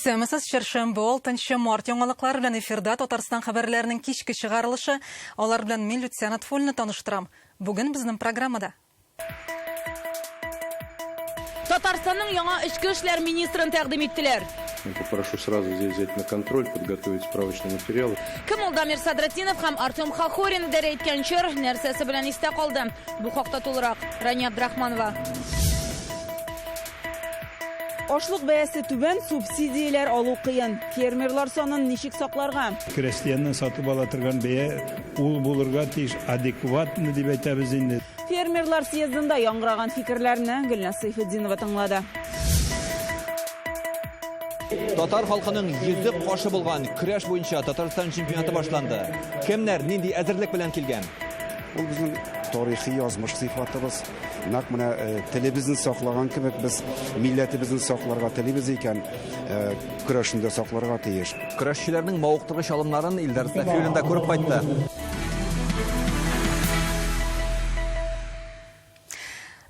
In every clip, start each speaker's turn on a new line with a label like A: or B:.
A: Исемесіз Шершембе 6 март яңалыклар белән эфирда Татарстан хәбәрләренең кичке чыгарылышы. Алар белән мин Люция Фольны таныштырам. Бүген безнең программада.
B: Татарстанның яңа эчке эшләр министрын тәкъдим иттеләр.
C: Я попрошу сразу здесь взять на контроль, подготовить справочные материалы.
B: Кем ул Дамир Садратдинов һәм Артем Хохорин дәрә иткәнчә нәрсәсе белән истә калды. Бу хакта тулырак Рания Абдрахманова.
D: Ашлык бәясе түбән, субсидияләр алу кыен. Фермерлар санын ничек сакларга?
E: Крестьянның сатып ала торган бәя ул булырга тиеш, адекватны дип әйтәбез инде.
D: Фермерлар съездында яңгыраган фикерләрне Гөлназ Сайфетдинова тыңлады.
F: Татар халкының йөзе кашы булган көрәш буенча Татарстан чемпионаты башланды. Кемнәр нинди әзерлек белән килгән?
G: Ул безнең тарихи язмыш сыйфатыбыз. Нәкъ менә телебезне саклаган кебек без милләтебезне сакларга телибез икән, көрәшендә сакларга тиеш.
F: Көрәшчеләрнең мавыктыргыч алымнарын Илдар Сафиуллин да күреп кайтты.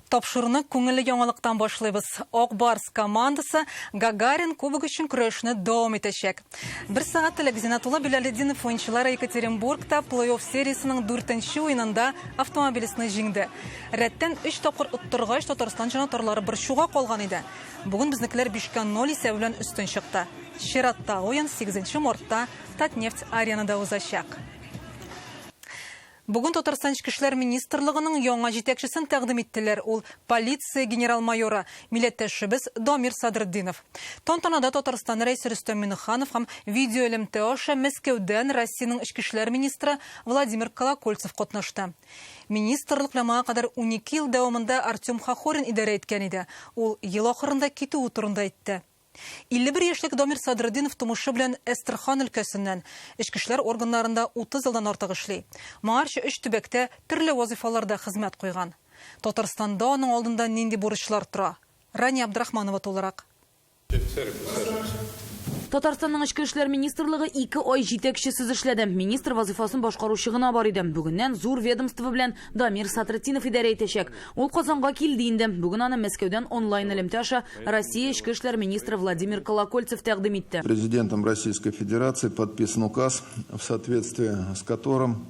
A: Тапшырны күңелле яңалыктан башлыйбыз. Ак Барс командасы Гагарин кубогы өчен көрәшне дәвам итәчәк. 1 сәгать элек Зинатулла Билалетдинов уенчылары Екатеринбургта плей-офф сериясының 4-нче уенында автомобилисны җиңде. Рәттән 3 тапкыр оттыргач Татарстан җанатарлары бер шуга калган иде. Бүген безнекеләр 5-0 исәбе белән өстен чыкты. Чиратта уен 8 мартта Татнефть-аренада узачак. Бүген Татарстан Ичке эшләр министрлыгының яңа җитәкчесен тәкъдим иттеләр. Ул полиция генерал-майоры милләттәшебез Дамир Садратдинов. Тантанада Татарстан рәисе Рөстәм Миңнеханов һәм видеоэлемтә аша Мәскәүдән Россиянең Ичке эшләр министры Владимир Колокольцев катнашты. Министрлык ламага кадәр 12 ел дәвамында Артем Хохорин идарә иткән иде. Ул ел ахырында китү турында әйтте. 51 яшьлек Дамир Садратдинов тумышы белән Әстерхан өлкәсеннән эчке эшләр органнарында 30 елдан артык эшли. Моңарчы 3 төбәктә төрле вазифаларда хезмәт куйган. Татарстанда аның алдында нинди бурычлар тора? Рания Абдрахманова тулырак.
B: Татарстанның Ичке эшләр министрлыгы 2 ай җитәкчесез эшләде. Министр вазифасын башкаручы гына бар иде. Бүгеннән зур ведомство белән Дамир Садратдинов идарә итәчәк. Ул Казанга килде инде. Бүген аны Мәскәүдән онлайн элемтә аша Россия Ичке эшләр министры Владимир Колокольцев тәкъдим итте.
H: Президентом Российской Федерации подписан указ, в соответствии с которым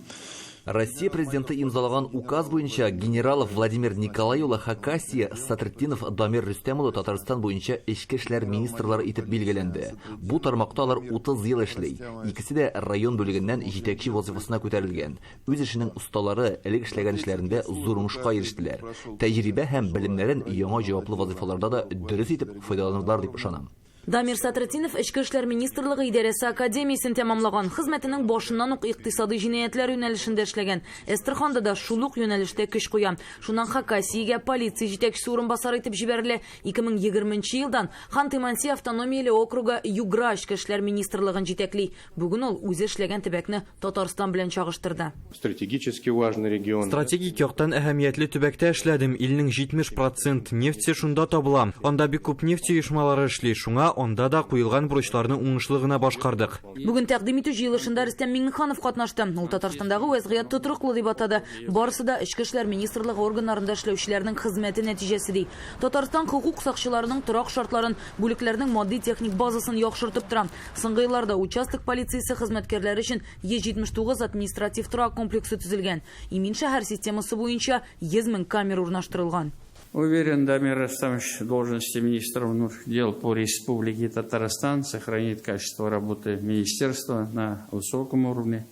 F: Россия президенты имзалаган указ буенча генералов Владимир Николайұлы Хакасия, Садратдинов Дамир Рөстәмұлы Татарстан буенча эчке эшләр министрлары итеп билгеләнде. Бу тармакта алар 30 ел эшләй. Икесе дә район бүлегеннән җитәкче вазифасына күтәрелгән. Үз эшенең усталары элек эшләгән эшләрендә зур уңышка ирештеләр. Тәҗрибә һәм белемнәрен яңа җаваплы вазифаларда да дөрес итеп файдаланырлар дип ышанам.
B: Дамир Садратдинов Ичке эшләр министрлыгы идарәсе академиясен тәмамлаган. Хезмәтенең башыннан ук икътисади җинаятьләр юнәлешендә эшләгән. Әстерханда да шул ук юнәлештә көч куя. Шуннан Хакасиягә полиция җитәкчесе урынбасары итеп җибәрелә. 2020 елдан Ханты-Манси автономияле округы Югра Ичке эшләр министрлыгын җитәкли. Бүген ул үзе эшләгән төбәкне Татарстан белән чагыштырды.
C: Стратегически важный регион.
I: Стратегик яктан әһәмиятле төбәктә эшләдем. Илнең 70% нефте шунда табыла. Анда бик күп нефть оешмалары эшли. Шуңа онда да куелган бурычларны уңышлы гына башкардык.
B: Бүген тәкъдим итү җыелышында Рөстәм Миңнеханов катнашты. Ул Татарстандагы вазгыять тотрыклы дип атады. Барысы да Ичке эшләр министрлыгы органнарында эшләүчеләрнең хезмәте нәтиҗәсе ди. Татарстан хукук сакчыларының торак шартларын, бүлекләрнең матди техник базасын яхшыртып тора. Соңгы елларда участок полициясе хезмәткәрләре өчен 179 административ торак комплексы төзелгән. Имин шәһәр системасы буенча 100 000 камера урнаштырылган.
J: Уверен, Дамир Ростамович в должности министра внутренних дел по Республике Татарстан сохранит качество работы министерства на высоком уровне,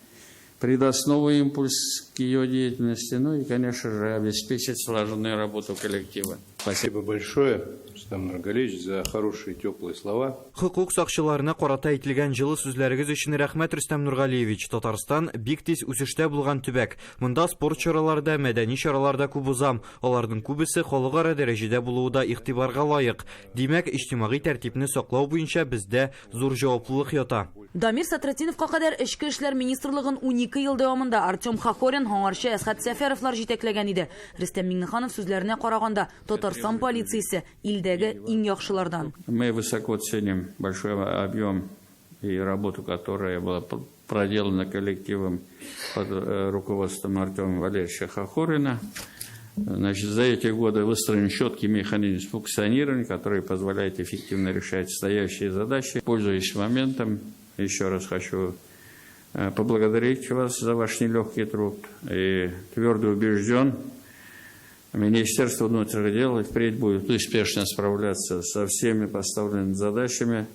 J: придаст новый импульс к ее деятельности, ну и, конечно же, обеспечит слаженную работу коллектива.
C: Спасибо большое, Рустам Нургалиевич, за хорошие теплые слова.
I: Хукук сакчыларына карата әйтелгән җылы сүзләрегез өчен рәхмәт, Рөстәм Нургалиевич. Татарстан бик тиз үсештә булган төбәк. Монда спорт чараларында, мәдәни чараларда күп узам. Аларның күбесе халыкара дәрәҗәдә булуы да игътибарга лаек. Димәк, иҗтимагый тәртипне саклау буенча бездә зур җаваплылык ята.
B: Дамир Садратдиновка кадәр Ичке эшләр министрлыгын 12 ел дәвамында Артем Хохорин, аңарчы Әсхәт Сәфәровлар җитәкләгән иде. Рөстәм Миңнеханов сүзләренә караганда, Татарстан полициясе илдәге иң яхшылардан.
J: Мы высоко ценим большой объем и работу, которая была проделана коллективом под руководством Артема Валерьевича Хохорина. Значит, за эти годы выстроен четкий механизм функционирования, который позволяет эффективно решать стоящие задачи. Пользуясь моментом, еще раз хочу поблагодарить вас за ваш нелегкий труд и твердо убежден, Министерство внутренних дел впредь будет успешно справляться со всеми поставленными задачами,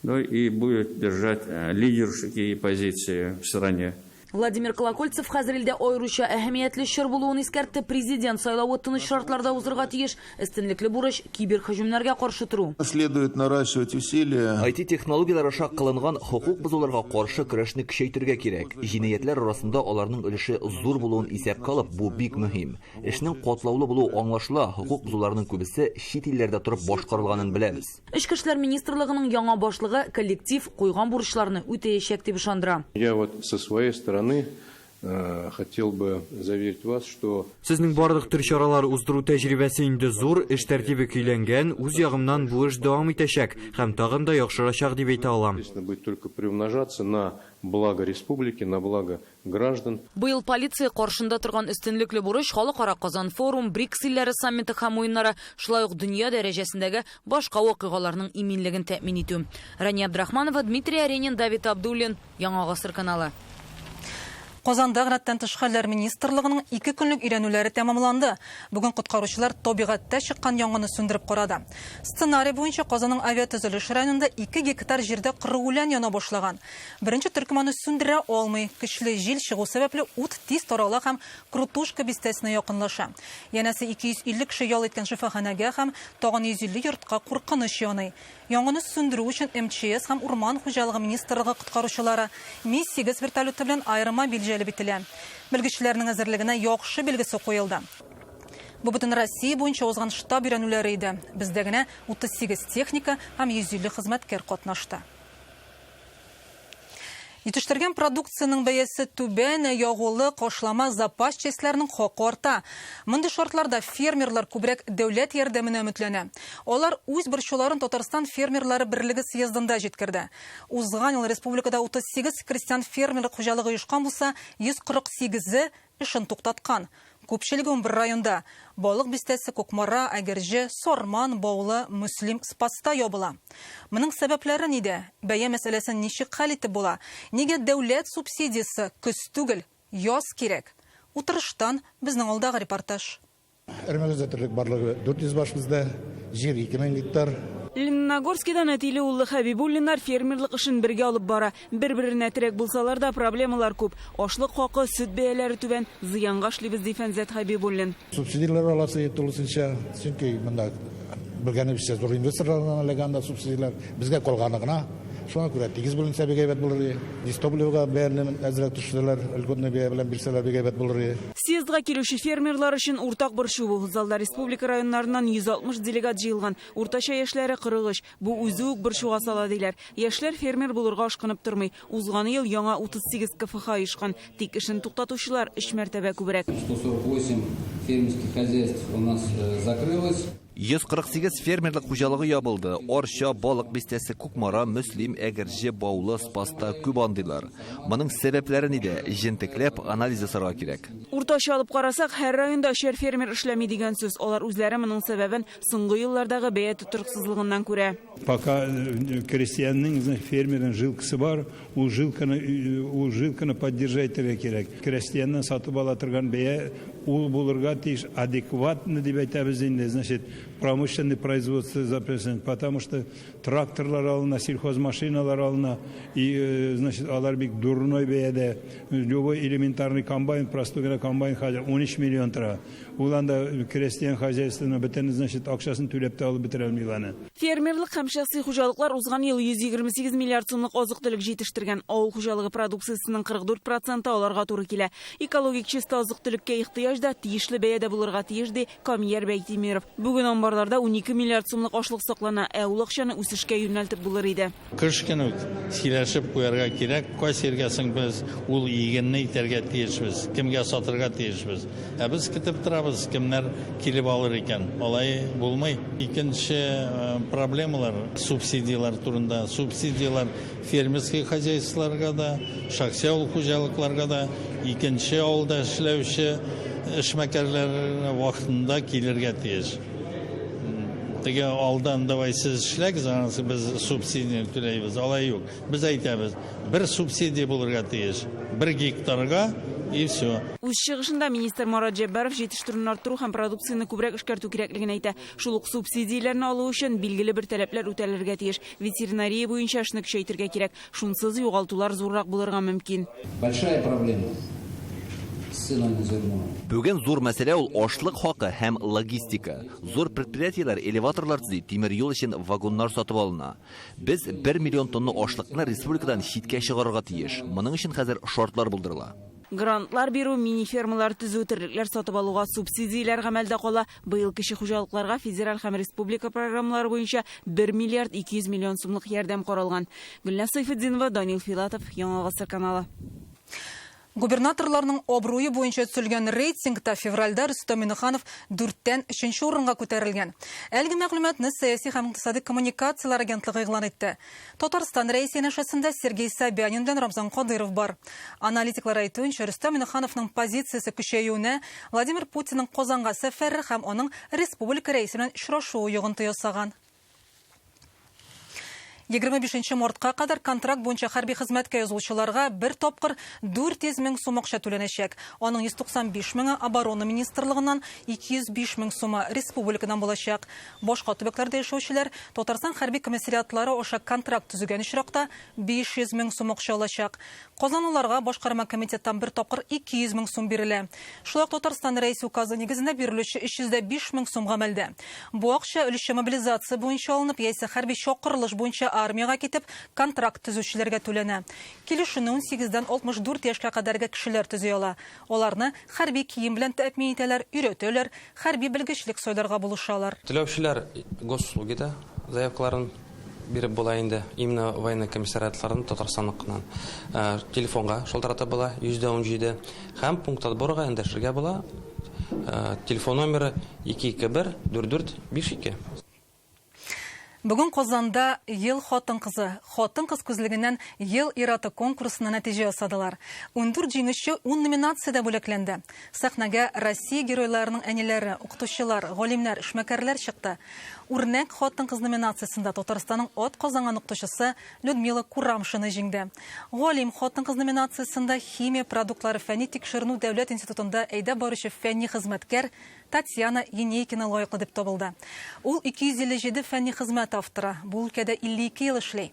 J: ну и будет держать лидерские позиции в стране.
B: Владимир Колокольцев хәзер илдә айрыша әһәмиятле чор булуын искәртте. Президент сайлауы тыныч шартларда узырга тиеш, өстенлекле бурыч киберһөҗүмнәргә каршы туру.
H: Следует наращивать усилия.
F: IT-технологиялар аша кылынган хукук бозуларга каршы көрәшне көчәйтергә кирәк. Җинаятләр арасында аларның өлеше зур булуын исәпкә алып, бу бик мөһим. Эшнең катлаулы булуы аңлашыла, хукук бозуларның күбесе чит илләрдә турып башкарылганын беләбез.
B: Эчке эшләр министрлыгының яңа башлыгы коллектив куйган бурычларны үтәячәк дип ышандыра.
C: Я вот со своей стороны хотел бы заверить вас, что
I: Сезнең барлык төр чаралар уздыру тәҗрибәсе инде зур, эш тәртибе көйләнгән, үз ягымнан бу эш дәвам итәчәк һәм тагын да яхшырачак дип әйтә алам.
C: будет только приумножаться на благо республики, на благо граждан.
B: Быел полиция каршында торган өстенлекле бурыч Халыкара Казан форум, БРИКС илләре саммиты һәм уеннары, шулай ук дөнья дәрәҗәсендәге башка вакыйгаларның иминлеген тәэмин итү. Рания Абдрахманова, Дмитрий Аренин, Давид Абдуллин, Яңа гасыр каналы.
A: Казанда гранаттан тыш хәлләр министрлыгының 2 көнлек өйрәнүләре тәмамланды. Бүген коткаручылар табигатьтә чыккан янгынны сүндереп карады. Сценарий буенча Казанның авиатөзелеш районында 2 гектар җирдә кырыулән яна башлаган. Беренче төркеманы сүндерә алмый, көчле җил чыгу сәбәпле ут тиз тарала һәм Крутушка бистәсенә якынлаша. Янәсе 250 кеше ял иткән шифаханәгә һәм тагын 150 йортка куркыныч яный. Янгынны сүндерү өчен МЧС һәм Урман хуҗалыгы министрлыгы коткаручылары Ми-8 вертолеты белән аэрома билҗәлеп ителә. Белгечләрнең әзерлегенә яхшы билгесе куелды. Бу бөтен Россия буенча узган штаб өйрәнүләре иде. Бездә генә 38 техника һәм 150 хезмәткәр катнашты. Итештергән продукцияның бәясе түбән, ягулы, кашлама запас частьләренең хакы арта. Мондый шартларда фермерлар күбрәк дәүләт ярдәменә өметләнә. Алар үз борчуларын Татарстан фермерлары берлеге съездында җиткерде. Узган ел республикада 38 крестьян фермерлык хуҗалыгы оешкан булса, 148-е эшен туктаткан. Күпчелеге 11 районда. Балык бистәсе Кукмара, Әгерҗе, Сорман, Баулы, Мөслим, Спаста ябыла. Моның сәбәпләре нидә? Бәя мәсьәләсен ничек хәл итеп була? Нигә дәүләт субсидиясе көз түгел, яз кирәк? Утырыштан безнең алдагы репортаж.
K: Әрмәгездә терлек барлыгы 400 баш бездә, җир 2000 гектар.
D: Лениногорскидан әтиле уллы Хәбибуллиннар фермерлык эшен бергә алып бара. Бер-беренә терәк булсалар да проблемалар күп. Ашлык хакы, сөт бәяләре түбән, зыянга эшлибез ди Фәнзәт Хәбибуллин.
K: Субсидиялар аласы тулысынча, чөнки монда белгәнебезчә зур инвесторлардан алганда субсидиялар безгә калганы гына. Шуңа күрә 8 бүленсә бик әйбәт булыр. Дистоблевга бәяләрен әзрәк төшерәләр, өлгөнне бәя белән бирсәләр бик әйбәт булыр.
D: Съездга килүче фермерлар өчен уртак борчу бу. Залда республика районнарыннан 160 делегат җыелган. Уртача яшьләре 43. Бу үзе үк борчуга сала диләр. Яшьләр фермер булырга ашкынып тормый. Узган ел яңа 38 КФХ оешкан. Тик эшен туктатучылар 3 мәртәбә күбрәк.
L: 148 фермерских хозяйств у нас закрылось.
F: 148 фермерлык хуҗалыгы ябылды. Арча, Балык бистәсе, Кукмара, Мөслим, Әгерҗе, Баулы, Спаста, Күбандыйлар. Моның сәбәпләре нидә? Җентекләп анализ ясарга кирәк.
D: Уртача алып карасак, һәр районда шәр фермер эшләми дигән сүз. Алар үзләре моның сәбәбен соңгы еллардагы бәя тотрыксызлыгыннан күрә.
E: Пока крестьянның, фермерның жилкысы бар, ул жилканы поддержать кирәк. Крестьяннан сатып ала торган бәя ул булырга тиеш адекватны дип әйтәбез инде, значит, промышленное производство запрещено, потому что тракторлар алына, сельхозмашиналар алына, и, значит, алар бик дурной бәядә. Любой элементарный комбайн, простой гына комбайн хәзер 13 миллион тора. Ул анда крестьян хозяйствоны бөтен, значит, акчасын түләп тә алып бетерә алмыйлар.
D: Фермерлык һәм шәхси хуҗалыклар узган ел 128 миллиард сумлык азык-төлек җитештергән. Авыл хуҗалыгы продукциясенең 44% аларга туры килә. Экологик чиста азык-төлеккә ихтыяҗ да тиешле бәядә булырга тиеш ди Камияр Бәйтимиров. Бүген амбарларда 12 миллиард сумлык ашлык саклана, ә ул акчаны үсешкә юнәлтеп булыр иде.
M: Кыш көне сөйләшеп куярга кирәк, кайсы ергәсен без ул игенне итәргә тиешбез, кемгә сатырга тиешбез. Ә без көтеп торабыз, кемнәр килеп алыр икән. Алай булмый. Икенче проблемалар субсидиялар турында. Субсидиялар фермерский хозяйстволарга да, шәхси авыл хуҗалыкларга да, икенче авылда эшләүче эшмәкәрләр вакытында килергә тиеш. Теге алдан давай сез эшләгез, анысы без субсидия түләйбез. Алай юк. Без әйтәбез, бер субсидия булырга тиеш. 1 гектарга и все.
D: Үз чыгышында министр Марат Җәббәров җитештерүне арттыру һәм продукцияны күбрәк эшкәртү кирәклеген әйтә. Шул ук субсидияләрне алу өчен билгеле бер таләпләр үтәлергә тиеш. Ветеринария буенча эшне көчәйтергә кирәк. Шунсыз югалтулар зуррак булырга мөмкин.
L: Большая проблема.
F: Бүген зур мәсьәлә ул ашлык хакы һәм логистика. Зур предприятиеләр элеваторлар төзи, тимер юл өчен вагоннар сатып алына. Без 1 миллион тонна ашлыкны республикадан читкә чыгарырга тиеш. Моның өчен хәзер шартлар булдырыла.
D: Грантлар бирү, мини-фермалар төзү, терлекләр сатып алуга субсидияләр гамәлдә кала. Быел кече хуҗалыкларга федераль һәм республика программалары буенча 1 миллиард 200 миллион сумлык ярдәм каралган. Гөлназ Сайфетдинова, Данил Филатов, Яңа Гасыр каналы.
A: Губернаторларның обруы буенча төзелгән рейтингта февральдә Рөстәм Миңнеханов 4тән 3нче урынга күтәрелгән. Әлеге мәгълүматны Сәяси һәм икътисади коммуникациялар агентлыгы игълан итте. Татарстан рәисе янәшәсендә Сергей Собянин белән Рамзан Кадыров бар. Аналитиклар әйтүенчә, Рөстәм Миңнехановның позициясе көчәюенә Владимир Путинның Казанга сәфәре һәм аның республика рәисе белән очрашуы йогынты ясаган. 25 мартка кадәр контракт буенча хәрби хезмәткә язылучыларга бер тапкыр 400 мең сум акча түләнәчәк. Аның 195 меңе оборона министрлыгыннан, 205 мең сумы республикадан булачак. Башка төбәкләрдә яшәүчеләр Татарстан хәрби комиссариатлары аша контракт төзегән очракта 500 мең сум акча алачак. Казанлыларга башкарма комитеттан бер тапкыр 200 мең сум бирелә. Шулай ук Татарстан рәисе указы нигезендә бирелүче 305 мең сум гамәлдә. Бу акча өлешчә мобилизация буенча алынып, яисә хәрби чакырылыш буенча армияга китеп, контракт төзүчеләргә түләнә. Килешүне 18-дән 64 яшькә кадәрге кешеләр төзи ала. Аларны хәрби кием белән тәэмин итәләр, өйрәтәләр, хәрби белгечлек сайларга булышалар.
N: Түләүчеләр госуслугида заявкаларын биреп була инде. Именно военный комиссариатларын Татарстанныкынан телефонга шалтырата була 117 һәм пункт отборга эндәшергә була. Телефон номеры 221-4452.
A: Бүген Казанда ел хатын-кызы, хатын-кыз күзлегеннән ел ираты конкурсына нәтиҗә ясадылар. 14 җиңүче 10 номинациядә бүләкләнде. Сәхнәгә Россия геройларының әниләре, укытучылар, галимнәр, эшмәкәрләр чыкты. Үрнәк хатын-кыз номинациясендә Татарстанның ат казанган укытучысы Людмила Курамшина җиңде. Галим хатын-кыз номинациясендә химия продуктлары фәнни тикшеренү дәүләт институтында әйдә баручы фәнни хезмәткәр Татьяна Енейкина лайыклы дип табылды. Ул 257 фәнни хезмәт авторы. Бу өлкәдә 52 ел эшли.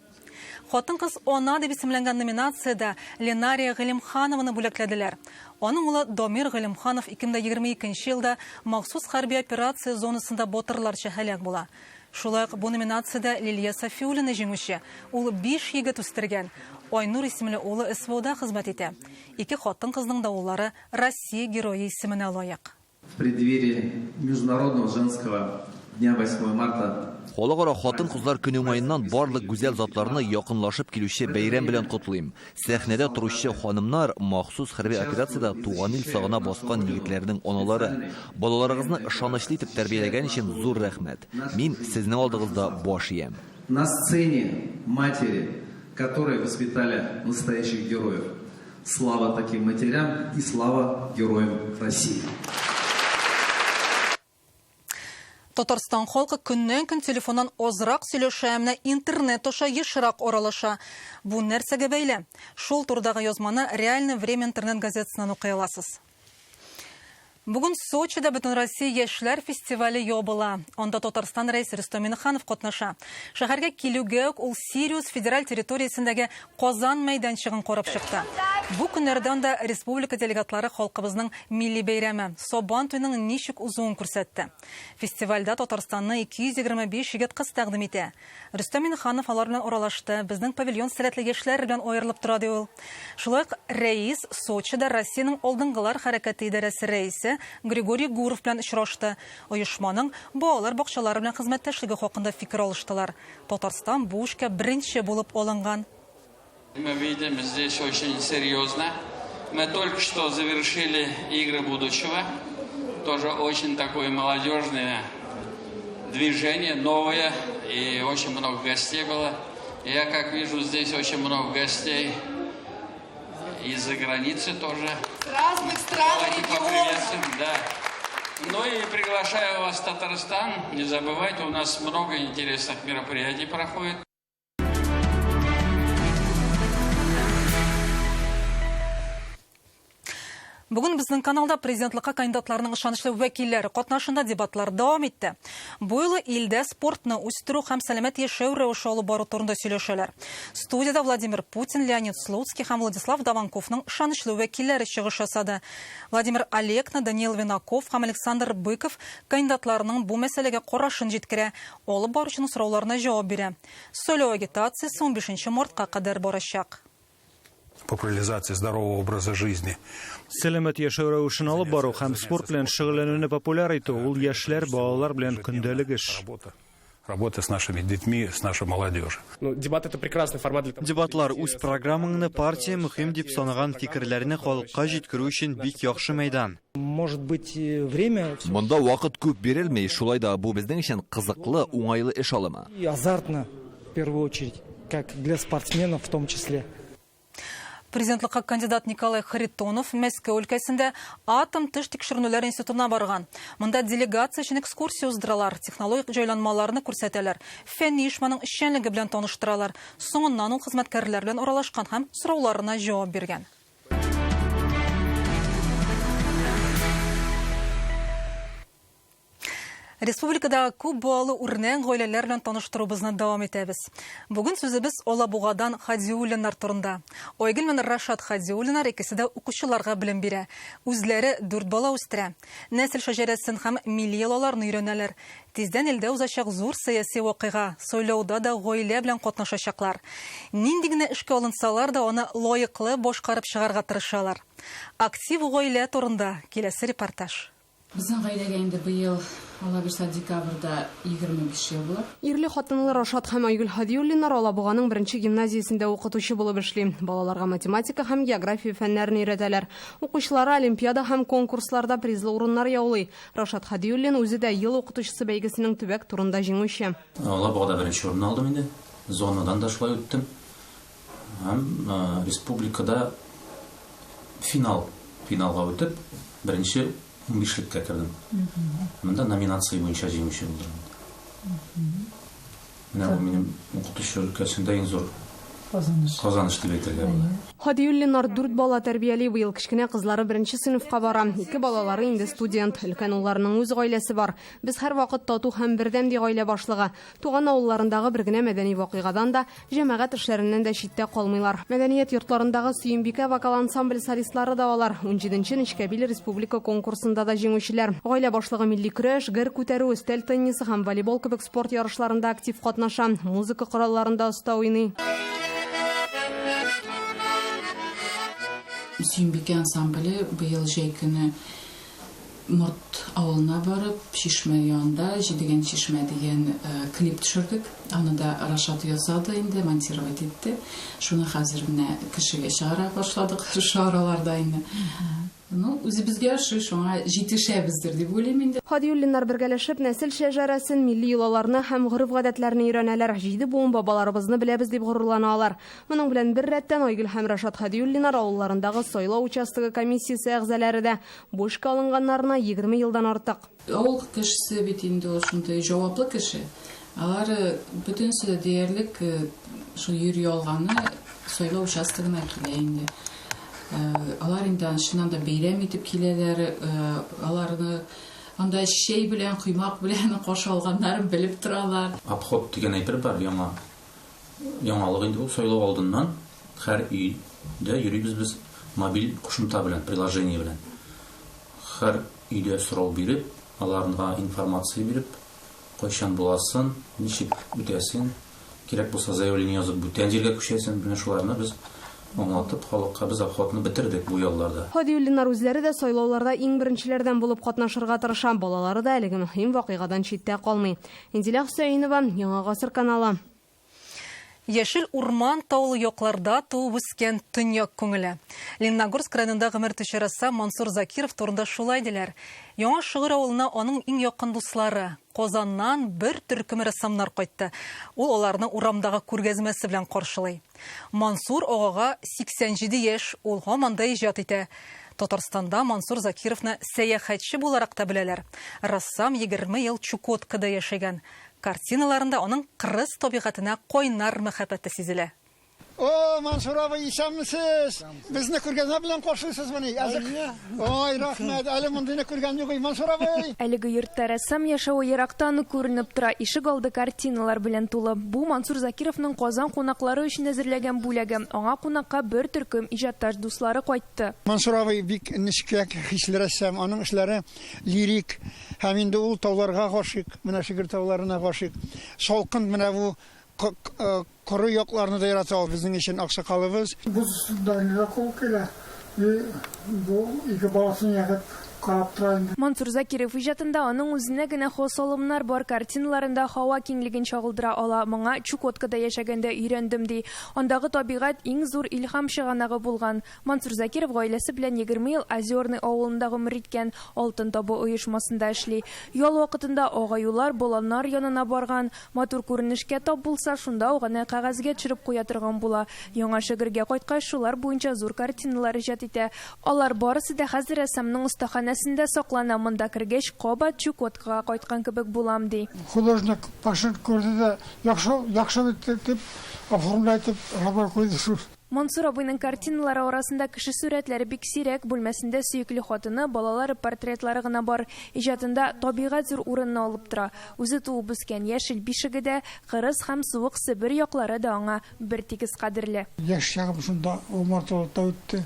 A: Хатын-кыз ана дип исемләнгән номинациядә Ленария Галимханованы бүләкләделәр. Аның улы Домир Галимханов 2022 елда махсус хәрби операция зонасында батырларча һәлак була. Шулай ук бу номинациядә Лилия Сафиуллина җиңүче. Ул 5 егет үстергән. Айнур исемле улы СВОда хезмәт итә. 2 хатын-кызның да уллары Россия герое исеменә лаек.
O: В преддверии Международного женского дня 8 марта
F: Халыкара хатын-кызлар көне уңаеннан барлык гүзәл затларны якынлашып килүче бәйрәм белән котлыйм. Сәхнәдә торучы ханымнар махсус хәрби операциядә туган ил сагына баскан егетләрнең аналары. Балаларыгызны ышанычлы итеп тәрбияләгән өчен зур рәхмәт. Мин сезнең алдыгызда баш иям.
O: На сцене матери, которые воспитали настоящих героев. Слава таким матерям и слава героям России.
A: Татарстан халкы көннән-көн телефоннан азрак сөйләшә, менә интернет аша ешрак аралаша. Бу нәрсәгә бәйле? Шул турдагы язманы Реальное время интернет газетасыннан укый аласыз. Бүген Сочида Бөтен Россия яшьләр фестивале ябыла. Анда Татарстан рәисе Рөстәм Миңнеханов катнаша. Шәһәргә килүгә ул Сириус федераль территориясендәге Казан мәйданчыгын карап чыкты. Бу көннәрдә анда республика делегатлары халкыбызның милли бәйрәме Сабан туйның ничек узуын күрсәтте. Фестивальдә Татарстанны 225 егет кыз тәкъдим итә. Рөстәм Миңнеханов алар белән аралашты. Безнең павильон сәләтле яшьләр белән аерылып тора ди ул. Шулай рәис Сочида Россиянең алдынгылар хәрәкәте идарәсе рәисе Григорий Гуров белән очрашты. Оешманың балалар бакчалары белән хезмәттәшлеге хакында фикер алыштылар. Татарстан бу эшкә беренче булып алынган.
J: Мы видим здесь очень серьезно. Мы только что завершили игры будущего. Тоже очень такое молодежное движение, новое. И очень много гостей было. Я, как вижу, здесь очень много гостей из-за границы тоже.
P: С разных стран и
J: регионов. Да. Ну и приглашаю вас в Татарстан. Не забывайте, у нас много интересных мероприятий проходит.
A: Бүгін біздің каналда президентлікқа кандидатларының ышанычлы вәкилләре катнашында дебатлар дәвам итте. Бу юлы илдә спортны үстерү һәм сәламәт яшәү рәвеше алып бару турында сөйләшәләр. Студияда Владимир Путин, Леонид Слуцкий һәм Владислав Даванковның ышанычлы вәкилләре чыгыш ясады. Владимир Олекна, Даниил Винаков һәм Александр Быков кандидатларның бу мәсьәләгә карашын җиткерә, алып баручының сорауларына җавап бирә. Сөйләү агитациясе 15 мартка кадәр барачак.
Q: Популяризация здорового образа жизни.
R: Сәламәт яшәү рәвешен алып бару һәм спорт белән шөгыльләнүне популяр итү ул яшьләр, балалар белән көндәлек эш.
Q: Работа с нашими детьми, с нашей молодежью.
S: Дебат это прекрасный формат для того.
I: Дебатлар үз программаңны партия мөһим дип санаган фикерләрне халыкка җиткерү өчен бик яхшы мәйдан.
T: Может быть, время.
F: Монда вакыт күп бирелмәй, шулай да бу безнең өчен кызыклы, уңайлы эш алымы.
T: И азартно, в первую очередь, как для спортсменов в том числе.
A: Президентлыкка кандидат Николай Харитонов Мәскәү өлкәсендә атом тыш тикшерүләр институтына барган. Монда делегация өчен экскурсия уздыралар, технологик җайланмаларны күрсәтәләр, фәнни эшмәнең эшчәнлеге белән таныштыралар. Соңыннан ул хезмәткәрләр белән аралашкан һәм сорауларына җавап биргән. Республикада күп балалы үрнәң гаиләләр белән таныштырубызны дәвам итәбез. Бүген сүзебез Алабугадан Хадиуллиннар турында. Айгөл менен Рашат Хадиуллиннар икесе дә укучыларга белем бирә. Үзләре 4 бала үстерә. Нәсел шәҗәрәсен һәм милли ялларны өйрәнәләр. Тиздән илдә узачак зур сәяси вакыйга, сайлауда да гаилә белән катнашачаклар. Нинди генә эшкә алынсалар да аны лаеклы башкарып чыгарга тырышалар. Актив гаилә турында киләсе репортаж.
U: Безнең гаиләгә инде быел алабирса декабрьдә 25 ел була.
V: Ирле хатынлы Рашат һәм Айгөл Хадиуллиннар Алабуганың 1-нче гимназиясендә укытучы булып эшли. Балаларга математика һәм география фәннәрен өйрәтәләр. Укучылары олимпиада һәм конкурсларда призлы урыннар яулый. Рашат Хадиуллин үзе дә ел укытучысы бәйгесенең төбәк турында җиңүче.
W: Алабугада 1-нче урын алдым инде. Зонадан да шулай үттем. Һәм республикада финалга үтеп 1-нче 15-леккә кердем. Монда номинация буенча җиңүче булдым. Менә бу минем укытучы өлкәсендә иң зур казаныш дип әйтергә була.
V: Хадиуллинар 4 бала тәрбияли, быел кечкенә кызлары 1-нче сыйныфка бара. 2 балалары инде студент, өлкән улларының үз гаиләсе бар. Без һәр вакыт тату һәм бердәм ди гаилә башлыгы. Туган авылларындагы бер генә мәдәни вакыйгадан да, җәмәгать эшләреннән дә читтә калмыйлар. Мәдәният йортларындагы Сөембикә вокал ансамбль солистлары да алар. 17-нче Нечкәбил республика конкурсында да җиңүчеләр. Гаилә башлыгы милли көрәш, гер күтәрү, өстәл теннисы һәм волейбол кебек спорт ярышларында актив катнаша. Музыка коралларында оста уйный.
U: Сөембикә ансамбле быел җәй көне Морт авылына барып, Шишмә янында Җидегән Шишмә дигән клип төшердек. Аны да Рашат ясады инде, монтировать итте. Шуны хәзер менә кешегә чыгара башладык, шараларда инде. Ну, үзебезгә шуңа җитешәбездер дип уйлыйм инде.
V: Хадиуллиннар бергәләшеп нәсел шәҗәрәсен, милли йолаларны һәм гореф-гадәтләрне өйрәнәләр. 7 буын бабаларыбызны беләбез дип горурланалар. Моның белән бер рәттән Айгөл һәм Рашат Хадиуллиннар авылларындагы сайлау участогы комиссиясе әгъзалары да бу эшкә алынганнарына 20 елдан артык.
U: Авыл кешесе бит инде ул шундый җаваплы кеше. Алар бөтенсе диярлек шул йөри алганы сайлау участогына килә инде. Алар инде шуннан да бәйрәм итеп киләләр. Аларны анда шәй белән, куймак белән кашы алганнарын белеп торалар.
W: Обход дигән әйтер бар, яңалык инде ул сайлау алдыннан һәр өйдә йөрибез без мобиль кушымта белән, приложение белән. Һәр өйдә сорау биреп, аларга информация биреп, кайчан буласын, ничек үтәсен, кирәк булса заявление язып, бүтән җиргә күчәсен, менә шуларны без аңлатып, халыкка без обходны бетердек бу ялларда.
V: Хадиуллинар үзләре дә сайлауларда иң беренчеләрдән булып катнашырга тырыша. Балалары да әлеге мөһим вакыйгадан читтә калмый. Инзилә Хөсәйнова, Яңа Гасыр каналы.
A: Яшел урман таулы якларда туып үскән төньяк күңеле. Лениногорск районында гомер төшерәсе Мансур Закиров турында шулай диләр. Яңа Шыгыр авылына аның иң якын дуслары Казаннан бер төркем рәссамнар кайтты. Ул аларны урамдагы күргәзмәсе белән каршылый. Мансур агага 87 яшь, ул һаман да иҗат итә. Татарстанда Мансур Закировны сәяхәтче буларак та беләләр. Рассам 20 ел Чукоткада яшәгән. Картиналарында оның кырыс табигатына койнар мәхәббәте сизелә.
C: О, Мансур абый, исәнмесез? Безне күргәннәр белән каршылыйсыз моны. Ой, рәхмәт. Әле мондыйны күргән юк, Мансур абый.
G: Әлеге йортта рәссам яшәүе ерактан күренеп тора. Ишек алды картиналар белән тулы. Бу Мансур Закировның Казан кунаклары өчен әзерләгән бүләге. Аңа кунакка бер төркем иҗатташ дуслары кайтты.
C: Мансур абый бик ничек хисле рәссам, аның эшләре лирик. Һәм инде ул тауларга гашык, менә Шыгыр тауларына гашык. Салкын менә бу коры якларны да ярата ул безнең өчен аксакалыбыз.
H: Бу сүздәнле кулкыла. Бу ике баласын ягып карап тора инде.
G: Мансур Закиров иҗатында аның үзенә генә хас алымнар бар, картиналарында һава киңлеген чагылдыра ала. Моңа Чукоткада яшәгәндә өйрәндем ди. Андагы табигать иң зур илһам чыганагы булган. Мансур Закиров гаиләсе белән 20 ел Озерный авылында гомер иткән, Алтын табу оешмасында эшли. Ял вакытында агаюлар, боланнар янына барган, матур күренешкә тап булса, шунда уганы кәгазьгә төшереп куя торган була. Яңа Шыгырга кайткач, шулар буенча зур картиналар иҗат итә. Алар барысы да хәзер рәссамның остаханәсендә саклана. Монда кергәч, кабат Чукоткага кайткан кебек булам ди.
H: Художник башын күрде дә, яхшы дип оформлайтып, рабар куйды.
G: Мансур абыйның картиналары арасында кеше сүрәтләре бик сирәк, бүлмәсендә сөекле хатыны, балалары портретлары гына бар. Иҗатында табигать зур урынны алып тора. Үзе туып үскән яшел бишегедә кырыс һәм суык Себер яклары да аңа бер тигез кадерле.
H: Яшь чагым шунда умартылыкта үтте.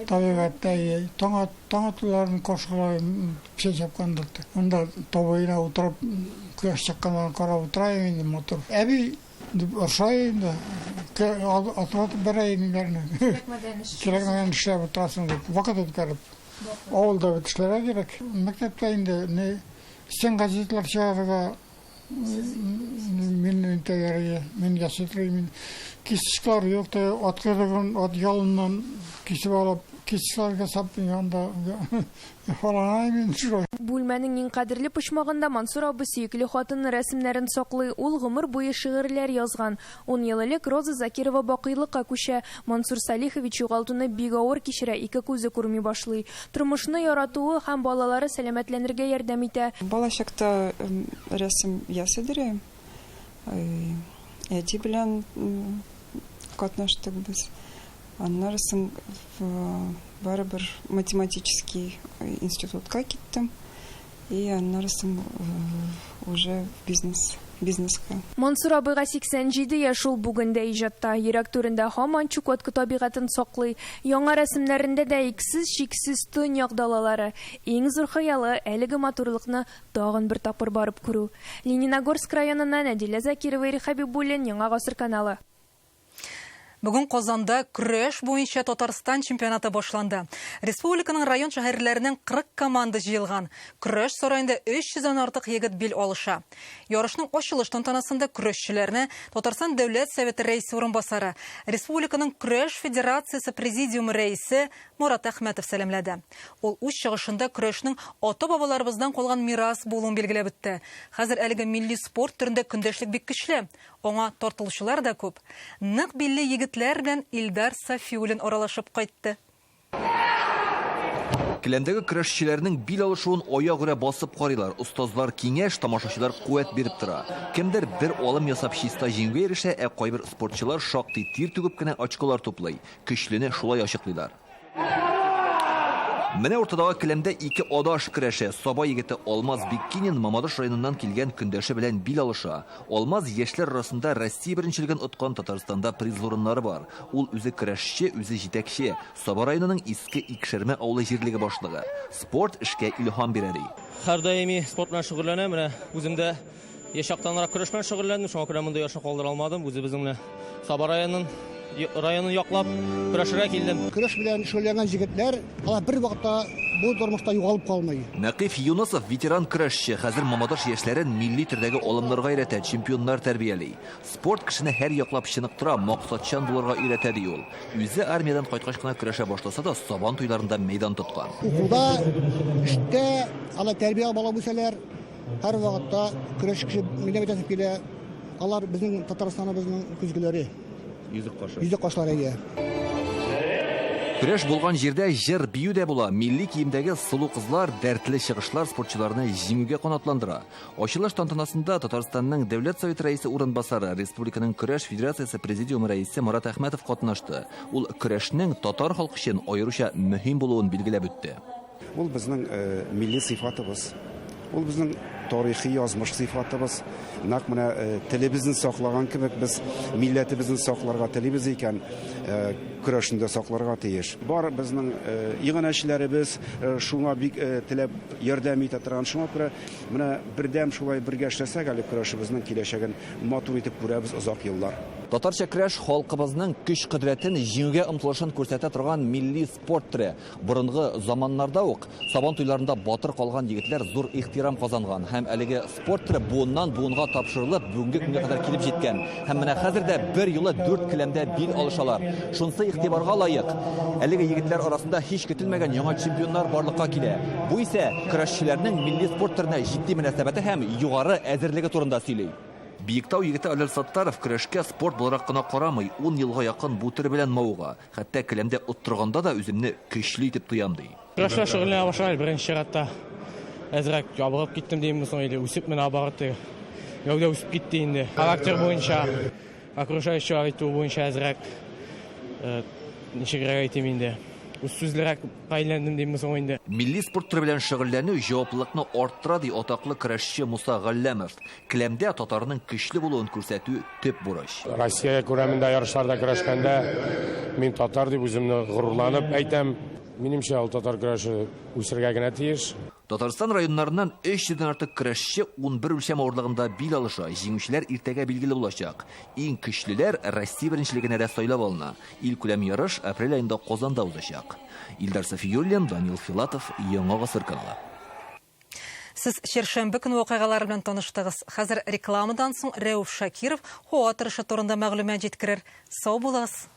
H: Табигатта таңатуларын каршыларын чәчәпкандыр. Анда табыйна утырып, кояш чыкканнан карап утырайым инде мотор. Әби Ошайын да, атылатып бәрәйін бәріне. Керекмәдән эшләп отырасың дип, вакыт үткәреп. Авылда бит эшләргә кирәк. Мәктәптә инде стен газетлар чыгарырга мин тәйяр, мин ясытрый, кисечләр юк та, аткырган ат ялыннан кисеп алып, кисечләргә сапты янда.
G: Бүлмәнең иң кадерле почмагында Мансур абый сөекле хатыны рәсемнәрен саклый. Ул гомер буе шигырьләр язган. 10 ел элек Роза Закирова бакыйлыкка күчә. Мансур Салихович югалтуны бик авыр кичерә, ике күзе күрми башлый. Тормышны яратуы һәм балалары сәламәтләнергә ярдәм итә.
X: Балачакта рәсем ясыдырам. Әти белән катнаштык без. Аннан соң барыбер математический институтка киттем. И аннан соң уже бизнеска.
G: Мансур абыйга 87 яшь ул бүгендә иҗатта. Йөрәк түрендә һаман Чукотка табигатын саклый. Яңа рәсемнәрендә дә иксез-чиксез төньяк далалары. Иң зур хыялы әлеге матурлыкны тагын бер тапкыр барып күрү. Лениногорск районыннан Әдилә Закирова, Хәбибуллин, Яңа гасыр каналы.
A: Бүген Казанда көрәш буенча Татарстан чемпионаты башланды. Республиканың район шәһәрләреннән 40 команда җыелган. Көрәш сарайында 300-дән артык егет бил алыша. Ярышның ачылыш тантанасында көрәшчеләрне Татарстан Дәүләт Советы рәисе урынбасары, Республиканың көрәш федерациясе президиумы рәисе Мурат Әхмәтов сәламләде. Ул үз чыгышында көрәшнең ата-бабаларыбыздан калган мирас булуын билгеләп үтте. Хәзер әлеге милли спорт төрендә көндәшлек бик көчле. Аңа тартылучылар да күп. Нык билли егетләр белән Илдар Сафиуллин аралашып кайтты.
F: Келәмдәге көрәшчеләрнең бил алышуын аягүрә басып карыйлар. Устазлар киңәш, тамашачылар куәт биреп тора. Кемдер бер алым ясап чиста җиңүгә ирешә, кайбер спортчылар шактый тир түгеп кенә очколар туплый. Көчлене шулай ачыклыйлар. Менә ортадагы келәмдә ике адаш көрәше. Саба егете Алмаз Биккинин Мамадыш районыннан килгән көндәше белән бил алыша. Алмаз яшьләр арасында Россия беренчелеген откан, Татарстанда приз урыннары бар. Ул үзе көрәшче, үзе җитәкче. Саба районының иске Икшермә авылы җирлеге башлыгы. Спорт эшкә илһам бирә ди.
S: Һәр даими спорт белән шөгыльләнәм. Менә үземдә яшьтәнрак көрәш белән шөгыльләндем. Шуңа күрә монда ярышны калдыра алмадым. Үзе безнең Саба районының районын яклап көрәшергә килдем.
C: Көрәш белән шөгыльләнгән җегетләр, алар бер вакытта бу тормышта югалып калмый.
F: Нәкыйф Юнусов ветеран көрәшче, хәзер Мамадаш яшьләрен милли төрдәге алымнарга өйрәтә, чемпионнар тәрбияли. Спорт кешене һәр яклап чыныктыра, максатчан булырга өйрәтә ди ул. Үзе армиядан кайткач кына көрәшә башласа да, Сабан туйларында мәйдан тоткан.
C: Укуда, эштә, алар тәрбия бала булсалар, һәр вакытта көрәш кеше милләт итеп килә. Алар безнең Татарстаныбызның күзгеләре. Йөзек кашлары.
F: Көрәш булган җирдә җыр, бию дә була. Милли киемдәге сылу кызлар, дәртле чыгышлар спортчыларны җиңүгә канатландыра. Ачылыш тантанасында Татарстанның Дәүләт Советы рәисе урынбасары, республиканың Көрәш федерациясе президиумы рәисе Марат Әхмәтов катнашты. Ул көрәшнең татар халкы өчен аеруча мөһим булуын билгеләп үтте.
B: Ул безнең милли сыйфатыбыз. Ул безнең тарихи язмыш сыйфатыбыз. Нәкъ менә телебезне саклаган кебек без милләтебезне сакларга телибез икән, көрәшендә сакларга тиеш. Бар безнең игенәчләребез шуңа бик теләп ярдәм итә торган, шуңа күрә менә бердәм шулай бергә эшләсәк, әле көрәшебезнең киләчәген матур итеп күрәбез озак еллар.
F: Татарча көрәш халкыбызның көч-кодрәтен җиңүгә омтылышын күрсәтә торган милли спорт төре. Борынгы заманнарда ук Сабан туйларында батыр калган егетләр зур ихтирам казанган һәм әлеге спорт төре буыннан буынга тапшырылып, бүгенге көнгә кадәр килеп җиткән. Һәм менә хәзер дә бер юлы 4 келәмдә бил алышалар. Шунсы игътибарга лаек. Әлеге егетләр арасында һич көтелмәгән яңа чемпионнар барлыкка килә. Бу исә көрәшчеләрнең милли спорт төренә җитди мөнәсәбәте һәм югары әзерлеге турында сөйли. Биектау егете Алел Саттаров көрәшкә спорт буларак кына карамый, 10 елга якын бу төр белән мауга. Хәтта келәмдә оттырганда да үземне көчле итеп тоям ди.
S: Көрәшкә шөгыльләнә башлый беренче чиратта. Әзрәк ябырып киттем димме соң иде, үсеп менә барты. Гәүдә үсеп китте инде. Характер буенча, окружающий әйтү буенча әзрәк ничегрәк әйтим инде. Үсүзлерәк кайландым димме соң инде.
F: Милли спорт төре белән шөгыльләнү җаваплылыкны арттыра ди атаклы көрәшче Муса Галләмов. Келәмдә татарның көчле булуын күрсәтү төп бурыч.
E: Россия күрәмендә ярышларда көрәшкәндә мин татар дип үземне горурланып әйтәм. Минемчә, ул татар көрәше үсергә генә тиеш.
F: Татарстан районнарыннан 300-дән артык көрәшче 11 үлчәм авырлыгында бил алыша. Җиңүчеләр иртәгә билгеле булачак. Иң көчлеләр Россия беренчелегенә дә сайлап алына. Ил күләм ярыш апрель айында Казанда узачак. Илдар Сафиуллин, Данил Филатов, Яңа гасыр каналы.
A: Сез шәршәмбе көне вакыйгалары белән таныштыгыз. Хәзер рекламадан соң Рәүф Шакиров һава торышы турында мәгълүмат җиткерер. Сау булыгыз.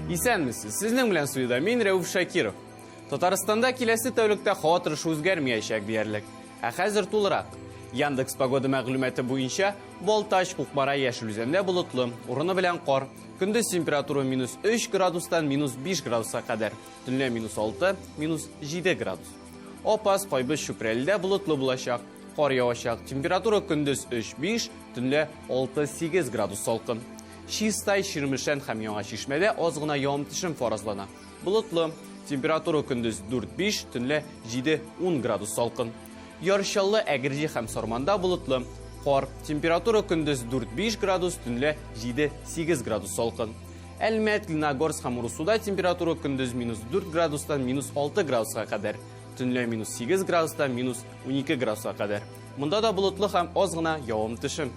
K: Исәнмесез, сезнең белән суйда мин Рәүф Шакиров. Татарстанда киләсе тәүлектә һава торышы үзгәрмәячәк диярлек. Ә хәзер тулырак. Яндекс погода мәгълүматы буенча Балтач, Кукмара, Яшел Үзәндә болытлы, урыны белән кар. Көндез температура -3 градустан -5 градуска кадәр. Төнлә -6, -7 градус. Опас, Кайбыш, Чүпрәлдә болытлы булачак. Кар явачак. Температура көндез 3-5, төнлә 6-8 градус салкын. Чистай, Ширмешән һәм Яңа Чишмәдә аз гына явым-төшем фаразлана. Болытлы. Температура көндез 4-5, төнлә 7-10 градус салкын. Ярчаллы, Әгерҗи һәм Сарманда болытлы. Кар. Температура көндез 4-5 градус, төнлә 7-8 градус салкын. Әлмәт, Леногорск һәм Урусуда температура көндез -4 градустан -6 градуска кадәр. Төнлә -8 градустан -12 градуска кадәр. Монда да болытлы һәм аз гына явым-төшем.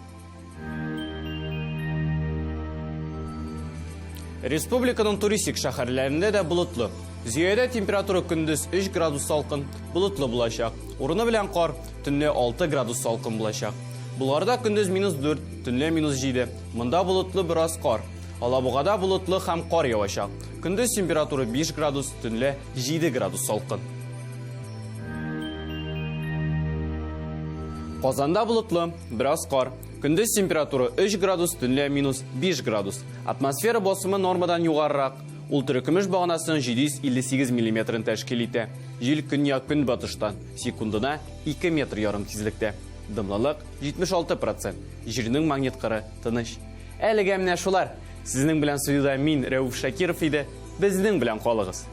K: Республиканың туристик шәһәрләрендә дә болытлы. Зөядә температура көндез 3 градус салкын, болытлы булачак. Урыны белән кар, төнлә 6 градус салкын булачак. Буларда көндез -4, төнлә -7. Монда болытлы бераз кар. Алабугада болытлы һәм кар явачак. Көндез температура 5 градус, төнлә 7 градус салкын. Казанда болытлы, бераз кар. Көндез температура 3 градус, төнлә -5 градус. Атмосфера басымы нормадан югарырак. Ул төркемеш баганасын 758 мм тәшкил итә. Җил көньяк-көнбатыштан секундына 2 метр ярым тизлектә. Дымлылык 76%. Җирнең магнит кыры тыныч. Әлегә менә шулар. Сезнең белән студиядә мин Рәүф Шакиров иде. Безнең белән калыгыз.